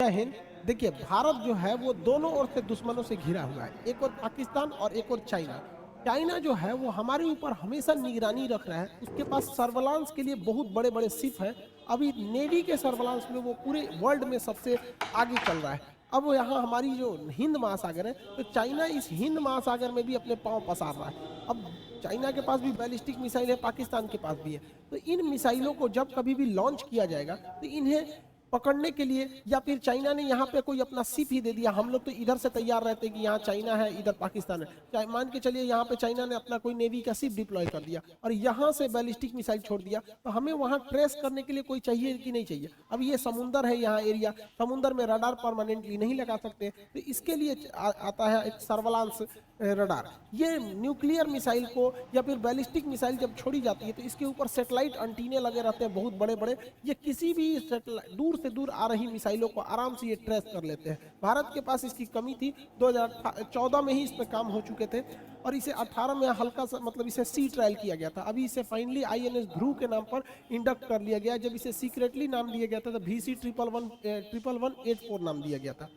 जय हिंद। देखिए, भारत जो है वो दोनों ओर से दुश्मनों से घिरा हुआ है, एक और पाकिस्तान और एक और चाइना। चाइना जो है वो हमारे ऊपर हमेशा निगरानी रख रहा है, उसके पास सर्विलांस के लिए बहुत बड़े बड़े शिप हैं। अभी नेवी के सर्विलांस में वो पूरे वर्ल्ड में सबसे आगे चल रहा है। अब वो यहाँ हमारी जो हिंद महासागर है, तो चाइना इस हिंद महासागर में भी अपने पांव पसार रहा है। अब चाइना के पास भी बैलिस्टिक मिसाइल है, पाकिस्तान के पास भी है। तो इन मिसाइलों को जब कभी भी लॉन्च किया जाएगा तो इन्हें पकड़ने के लिए, या फिर चाइना ने यहाँ पे कोई अपना शिप ही दे दिया, हम लोग तो इधर से तैयार रहते कि यहाँ चाइना है, इधर पाकिस्तान है, मान के चलिए यहाँ पे चाइना ने अपना कोई नेवी का शिप डिप्लॉय कर दिया और यहाँ से बैलिस्टिक मिसाइल छोड़ दिया, तो हमें वहाँ ट्रेस करने के लिए कोई चाहिए कि नहीं चाहिए। अब ये समुंदर है, यहाँ एरिया समुंदर में रडार परमानेंटली नहीं लगा सकते, तो इसके लिए आता है एक सर्विलांस रडार। ये न्यूक्लियर मिसाइल को या फिर बैलिस्टिक मिसाइल जब छोड़ी जाती है तो इसके ऊपर सेटेलाइट एंटीने लगे रहते हैं बहुत बड़े बड़े। ये किसी भी दूर से दूर आ रही मिसाइलों को आराम से ये ट्रेस कर लेते हैं। भारत के पास इसकी कमी थी, 2014 में ही इस पर काम हो चुके थे और इसे 18 में हल्का सा मतलब इसे सी ट्रायल किया गया था। अभी इसे फाइनली INS ध्रुव के नाम पर इंडक्ट कर लिया गया। जब इसे सीक्रेटली नाम दिया गया था तो VC 11184 नाम दिया गया था।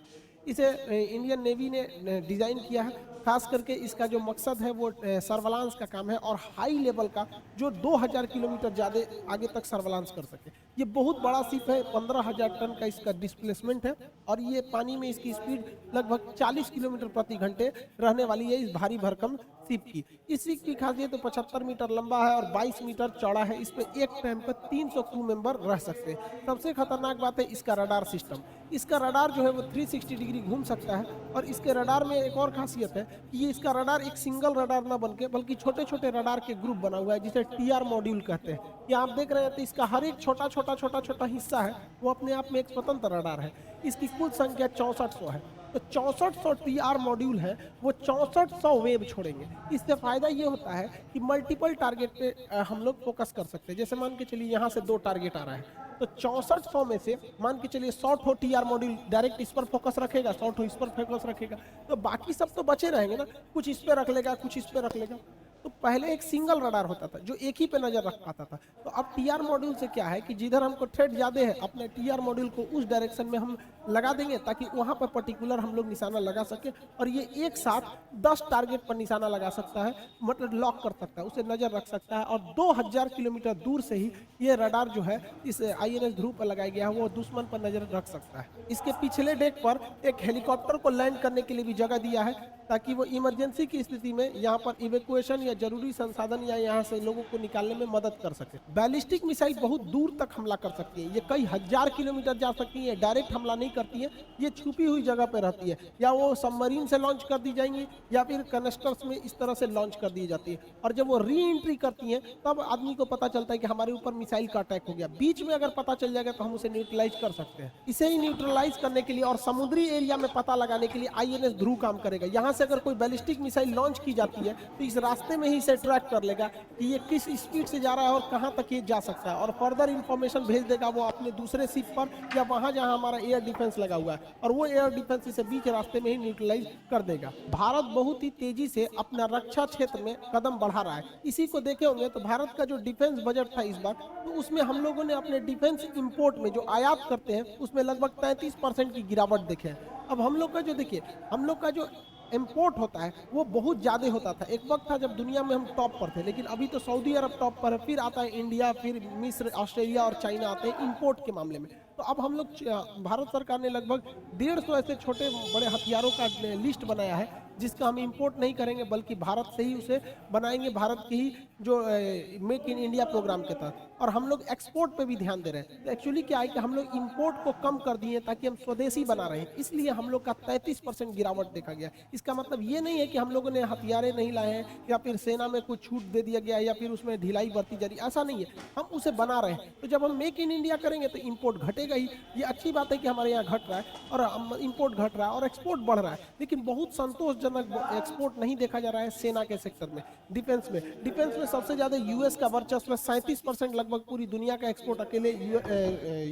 इसे इंडियन नेवी ने डिज़ाइन किया है, खास करके इसका जो मकसद है वो सर्विलांस का काम है और हाई लेवल का, जो 2000 किलोमीटर ज़्यादा आगे तक सर्विलांस कर सके। ये बहुत बड़ा शिप है, 15,000 टन का इसका डिस्प्लेसमेंट है और ये पानी में इसकी स्पीड लगभग 40 किलोमीटर प्रति घंटे रहने वाली है इस भारी भरकम शिप की। इस शिप की खासियत तो 75 मीटर लंबा है और 22 मीटर चौड़ा है। इस पर एक टाइम पर 300 क्रू मेंबर रह सकते हैं। सबसे खतरनाक बात है इसका रडार सिस्टम। इसका रडार जो है वो 360 डिग्री घूम सकता है और इसके रडार में एक और खासियत है कि ये इसका रडार एक सिंगल रडार ना बनके बल्कि छोटे छोटे रडार के ग्रुप बना हुआ है, जिसे TR मॉड्यूल कहते हैं। ये आप देख रहे हैं तो इसका हर एक छोटा छोटा हिस्सा है वो अपने आप में एक स्वतंत्र रडार है। इसकी कुल संख्या 6400 है। तो 6400 TR मॉड्यूल है, वो 6400 वेव छोड़ेंगे। इससे फायदा ये होता है कि मल्टीपल टारगेट पे हम लोग फोकस कर सकते हैं। जैसे मान के चलिए यहाँ से 2 टारगेट आ रहा है, तो 6400 में से मान के चलिए 100 ठो TR मॉड्यूल डायरेक्ट इस पर फोकस रखेगा, 100 ठो इस पर फोकस रखेगा, तो बाकी सब तो बचे रहेंगे ना, कुछ इस पे रख लेगा, कुछ इस पे रख लेगा। तो पहले एक सिंगल रडार होता था जो एक ही पे नजर रख पाता था। तो अब TR मॉड्यूल से क्या है कि जिधर हमको थ्रेट ज्यादा है, अपने TR मॉड्यूल को उस डायरेक्शन में हम लगा देंगे ताकि वहां पर पर्टिकुलर हम लोग निशाना लगा सके और ये एक साथ 10 टारगेट पर निशाना लगा सकता है, मतलब लॉक कर सकता है, उसे नजर रख सकता है। और 2000 किलोमीटर दूर से ही ये रडार जो है इस INS ध्रुव पर लगाया गया है वो दुश्मन पर नजर रख सकता है। इसके पिछले डेक पर एक हेलीकॉप्टर को लैंड करने के लिए भी जगह दिया है ताकि वो इमरजेंसी की स्थिति में यहाँ पर इवैक्यूएशन या जरूरी संसाधन या यहाँ से लोगों को निकालने में मदद कर सके। बैलिस्टिक मिसाइल बहुत दूर तक हमला कर सकती है, ये कई हजार किलोमीटर जा सकती है, डायरेक्ट हमला नहीं करती है, ये छुपी हुई जगह पे रहती है, या वो सबमरीन से लॉन्च कर दी जाएंगी या फिर कनेक्टर्स में इस तरह से लॉन्च कर दी जाती है। और जब वो री एंट्री करती है तब आदमी को पता चलता है कि हमारे ऊपर मिसाइल का अटैक हो गया। बीच में अगर पता चल जाएगा तो हम उसे न्यूट्रलाइज कर सकते हैं। इसे ही न्यूट्रलाइज करने के लिए और समुद्री एरिया में पता लगाने के लिए INS ध्रुव काम करेगा। यहाँ से अगर कोई बैलिस्टिक मिसाइल लॉन्च की जाती है तो इस रास्ते में ही इसे ट्रैक कर लेगा कि ये किस स्पीड से जा रहा है और कहां तक ये जा सकता है और फर्दर इंफॉर्मेशन भेज देगा वो अपने दूसरे शिप पर या वहां जहां हमारा एयर डिफेंस लगा हुआ है, और वो एयर डिफेंस इसे बीच रास्ते में ही न्यूट्रलाइज कर देगा। भारत बहुत ही तेजी से अपना रक्षा क्षेत्र में कदम बढ़ा रहा है। इसी को देखे होंगे तो भारत का जो डिफेंस बजट था इस बार, तो उसमें हम लोगों ने अपने डिफेंस इंपोर्ट में जो आयात करते हैं उसमें लगभग 33% की गिरावट देखे है। अब हम लोग का जो देखिए, हम लोग का जो इम्पोर्ट होता है वो बहुत ज़्यादा होता था। एक वक्त था जब दुनिया में हम टॉप पर थे, लेकिन अभी तो सऊदी अरब टॉप पर है, फिर आता है इंडिया, फिर मिस्र, ऑस्ट्रेलिया और चाइना आते हैं इंपोर्ट के मामले में। तो अब हम लोग भारत सरकार ने लगभग 150 ऐसे छोटे बड़े हथियारों का लिस्ट बनाया है जिसका हम इंपोर्ट नहीं करेंगे बल्कि भारत से ही उसे बनाएंगे, भारत की ही जो मेक इन इंडिया प्रोग्राम के तहत। और हम लोग एक्सपोर्ट पे भी ध्यान दे रहे हैं। तो एक्चुअली क्या है कि हम लोग इंपोर्ट को कम कर दिए ताकि हम स्वदेशी बना रहे हैं, इसलिए हम लोग का 33% गिरावट देखा गया। इसका मतलब ये नहीं है कि हम लोगों ने हथियारे नहीं लाए हैं या फिर सेना में कुछ छूट दे दिया गया या फिर उसमें ढिलाई बरती जा रही, ऐसा नहीं है, हम उसे बना रहे हैं। तो जब हम मेक इन इंडिया करेंगे तो इंपोर्ट घटेगा ही। ये अच्छी बात है कि हमारे यहाँ घट रहा है और इंपोर्ट घट रहा है और एक्सपोर्ट बढ़ रहा है, लेकिन बहुत संतोषजनक एक्सपोर्ट नहीं देखा जा रहा है सेना के सेक्टर में। डिफेंस में सबसे ज्यादा यूएस का वर्चस्व 37%, लगभग पूरी दुनिया का एक्सपोर्ट अकेले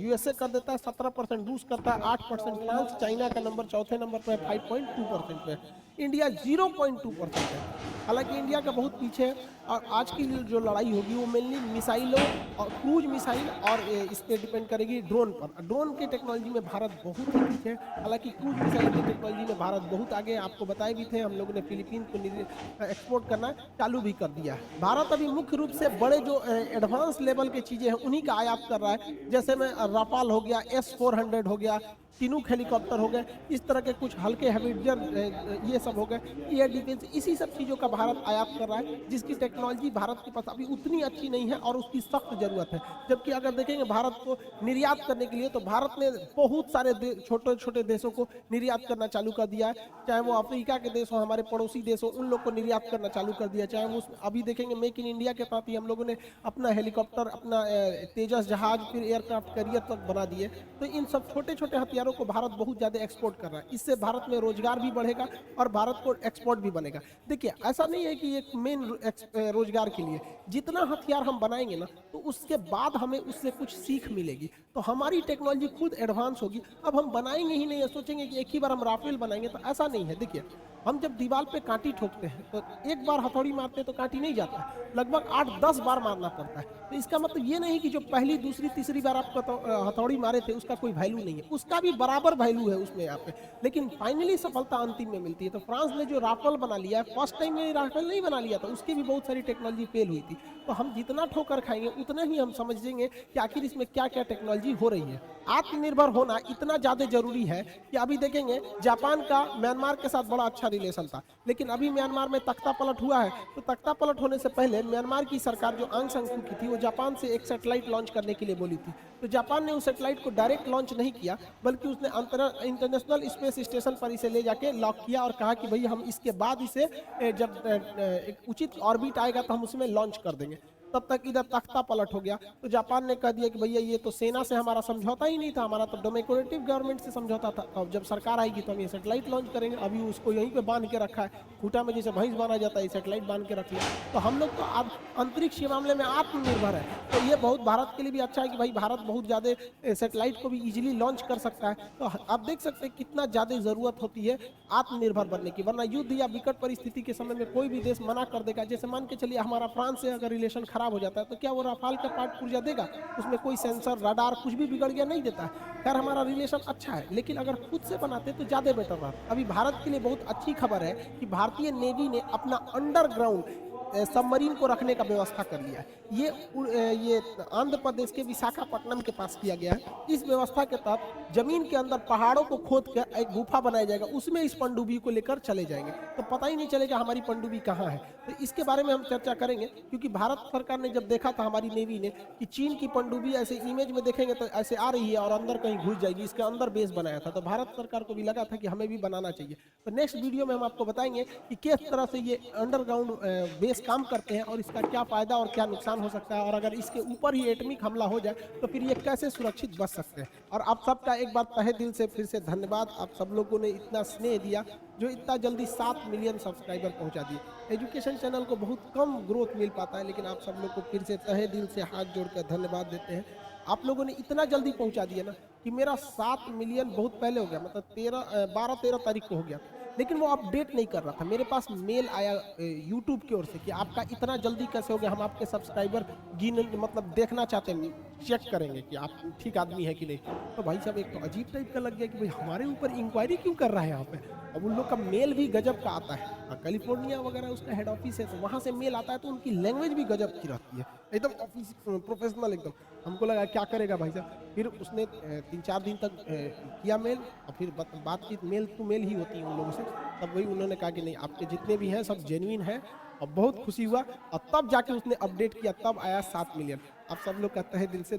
USA कर देता है, 17% रूस करता है, 8% फ्रांस, चाइना का नंबर चौथे नंबर पर 5.2% पे। इंडिया 0.2% है। हालांकि इंडिया का बहुत पीछे है और आज की जो लड़ाई होगी वो मेनली मिसाइलों और क्रूज मिसाइल और इस पे डिपेंड करेगी ड्रोन पर। ड्रोन की टेक्नोलॉजी में भारत बहुत ही पीछे है। हालांकि क्रूज मिसाइल की टेक्नोलॉजी में भारत बहुत आगे है। आपको बताए भी थे, हम लोगों ने फिलीपीन को एक्सपोर्ट करना चालू भी कर दिया है। भारत अभी मुख्य रूप से बड़े जो एडवांस लेवल की चीज़ें हैं उन्हीं का आयात कर रहा है। जैसे में राफाल हो गया, S-400 हो गया, चिनूक हेलीकॉप्टर हो गए, इस तरह के कुछ हल्के हेविटर ये सब हो गए, एयर डिफेंस, इसी सब चीज़ों का भारत आयात कर रहा है, जिसकी टेक्नोलॉजी भारत के पास अभी उतनी अच्छी नहीं है और उसकी सख्त ज़रूरत है। जबकि अगर देखेंगे भारत को निर्यात करने के लिए, तो भारत ने बहुत सारे छोटे छोटे देशों को निर्यात करना चालू कर दिया है। चाहे वो अफ्रीका के देश हो, हमारे पड़ोसी देश हो, उन लोग को निर्यात करना चालू कर दिया। चाहे वो अभी देखेंगे मेक इन इंडिया के तहत ही हम लोगों ने अपना हेलीकॉप्टर, अपना तेजस जहाज, फिर एयरक्राफ्ट कैरियर तक बना दिए। तो इन सब छोटे छोटे हथियारों को भारत बहुत ज़्यादा एक्सपोर्ट कर रहा है। इससे भारत में रोजगार भी बढ़ेगा और भारत को एक्सपोर्ट भी बनेगा। देखिए, ऐसा नहीं है कि एक मेन रोजगार के लिए जितना हथियार हम बनाएंगे ना, तो उसके बाद हमें उससे कुछ सीख मिलेगी, तो हमारी टेक्नोलॉजी खुद एडवांस होगी। अब हम बनाएंगे ही नहीं, सोचेंगे कि एक ही बार हम राफेल बनाएंगे, तो ऐसा नहीं है। देखिए, हम जब दीवार पे कांटी ठोकते हैं तो एक बार हथौड़ी मारते हैं तो कांटी नहीं जाता है, लगभग 8-10 बार मारना पड़ता है। तो इसका मतलब ये नहीं कि जो पहली, दूसरी, तीसरी बार आप हथौड़ी मारे थे उसका कोई वैल्यू नहीं है, उसका भी बराबर वैल्यू है उसमें यहाँ पे। लेकिन फाइनली सफलता अंतिम में मिलती है। तो फ्रांस ने जो राफेल बना लिया है, फर्स्ट टाइम में राफेल नहीं बना लिया था, उसकी भी बहुत सारी टेक्नोलॉजी फेल हुई थी। तो हम जितना ठोकर खाएंगे उतना ही हम समझेंगे कि आखिर इसमें क्या क्या टेक्नोलॉजी हो रही है। आत्मनिर्भर होना इतना ज़्यादा जरूरी है कि अभी देखेंगे जापान का म्यांमार के साथ बड़ा अच्छा रिलेशन था, लेकिन अभी म्यांमार में तख्ता पलट हुआ है। तो तख्ता पलट होने से पहले म्यांमार की सरकार जो आंग सान सू की थी, वो जापान से एक सैटेलाइट लॉन्च करने के लिए बोली थी। तो जापान ने उस सैटेलाइट को डायरेक्ट लॉन्च नहीं किया, बल्कि उसने इंटरनेशनल स्पेस स्टेशन पर इसे ले जाके लॉक किया और कहा कि भाई हम इसके बाद इसे जब एक उचित ऑर्बिट आएगा तो हम उसमें लॉन्च कर देंगे। तब तक इधर तख्ता पलट हो गया। तो जापान ने कह दिया कि भैया ये तो सेना से हमारा समझौता ही नहीं था, हमारा तो डेमोक्रेटिक गवर्नमेंट से समझौता था। अब जब सरकार आएगी तो हम ये सैटेलाइट लॉन्च करेंगे। अभी उसको यहीं पे बांध के रखा है, खूटा में जैसे भैंस बांधा जाता है, ये सैटेलाइट बांध के रख लिया। तो हम लोग तो अब अंतरिक्ष के मामले में आत्मनिर्भर है। तो ये बहुत भारत के लिए भी अच्छा है कि भाई भारत बहुत ज़्यादा सैटेलाइट को भी इजीली लॉन्च कर सकता है। तो आप देख सकते हैं कितना ज़्यादा ज़रूरत होती है आत्मनिर्भर बनने की, वरना युद्ध या विकट परिस्थिति के समय में कोई भी देश मना कर देगा। जैसे मान के चलिए हमारा फ्रांस से अगर रिलेशन खराब हो जाता है, तो क्या वो राफाल का पार्ट पुर्जा देगा? उसमें कोई सेंसर, रडार कुछ भी बिगड़ गया नहीं देता है। खैर हमारा रिलेशन अच्छा है, लेकिन अगर खुद से बनाते तो ज़्यादा बेटर रहा। अभी भारत के लिए बहुत अच्छी खबर है कि भारतीय नेवी ने अपना अंडरग्राउंड सबमरीन को रखने का व्यवस्था कर लिया है। ये आंध्र प्रदेश के विशाखापट्टनम के पास किया गया है। इस व्यवस्था के तहत जमीन के अंदर पहाड़ों को खोद कर एक गुफा बनाया जाएगा, उसमें इस पनडुब्बी को लेकर चले जाएंगे, तो पता ही नहीं चलेगा हमारी पनडुब्बी कहाँ है। तो इसके बारे में हम चर्चा करेंगे, क्योंकि भारत सरकार ने जब देखा था हमारी नेवी ने कि चीन की पनडुब्बी ऐसे इमेज में देखेंगे तो ऐसे आ रही है और अंदर कहीं घुस जाएगी, इसके अंदर बेस बनाया था, तो भारत सरकार को भी लगा था कि हमें भी बनाना चाहिए। तो नेक्स्ट वीडियो में हम आपको बताएंगे कि किस तरह से ये अंडरग्राउंड बेस काम करते हैं और इसका क्या फायदा और क्या नुकसान हो सकता है, और अगर इसके ऊपर ही एटमिक हमला हो जाए तो फिर ये कैसे सुरक्षित बच सकते हैं। और आप सबका एक बार तहे दिल से फिर से धन्यवाद। आप सब लोगों ने इतना स्नेह दिया, जो इतना जल्दी 7 मिलियन सब्सक्राइबर पहुंचा दिए। एजुकेशन चैनल को बहुत कम ग्रोथ मिल पाता है, लेकिन आप सब लोग को फिर से तहे दिल से हाथ जोड़कर धन्यवाद देते हैं। आप लोगों ने इतना जल्दी पहुंचा दिया ना कि मेरा 7 मिलियन बहुत पहले हो गया, मतलब 12-13 तारीख को हो गया, लेकिन वो अपडेट नहीं कर रहा था। मेरे पास मेल आया यूट्यूब की ओर से कि आपका इतना जल्दी कैसे हो गया, हम आपके सब्सक्राइबर मतलब देखना चाहते हैं, चेक करेंगे कि आप ठीक आदमी है कि नहीं। तो भाई साहब एक तो अजीब टाइप का लग गया कि भाई हमारे ऊपर इंक्वायरी क्यों कर रहा है यहाँ पे। अब उन लोग का मेल भी गजब का आता है, कैलिफोर्निया वगैरह उसका हेड ऑफिस है, तो वहाँ से मेल आता है, तो उनकी लैंग्वेज भी गजब की रहती है, एकदम ऑफिस प्रोफेशनल एकदम। हमको लगा क्या करेगा भाई साहब। फिर उसने 3-4 दिन तक किया मेल, और फिर बातचीत मेल टू मेल ही होती है उन लोगों से। तब वही उन्होंने कहा कि नहीं, आपके जितने भी हैं सब जेन्युइन है, और बहुत खुशी हुआ। और तब जाके उसने अपडेट किया, तब आया 7 मिलियन। आप सब लोग का तहे दिल से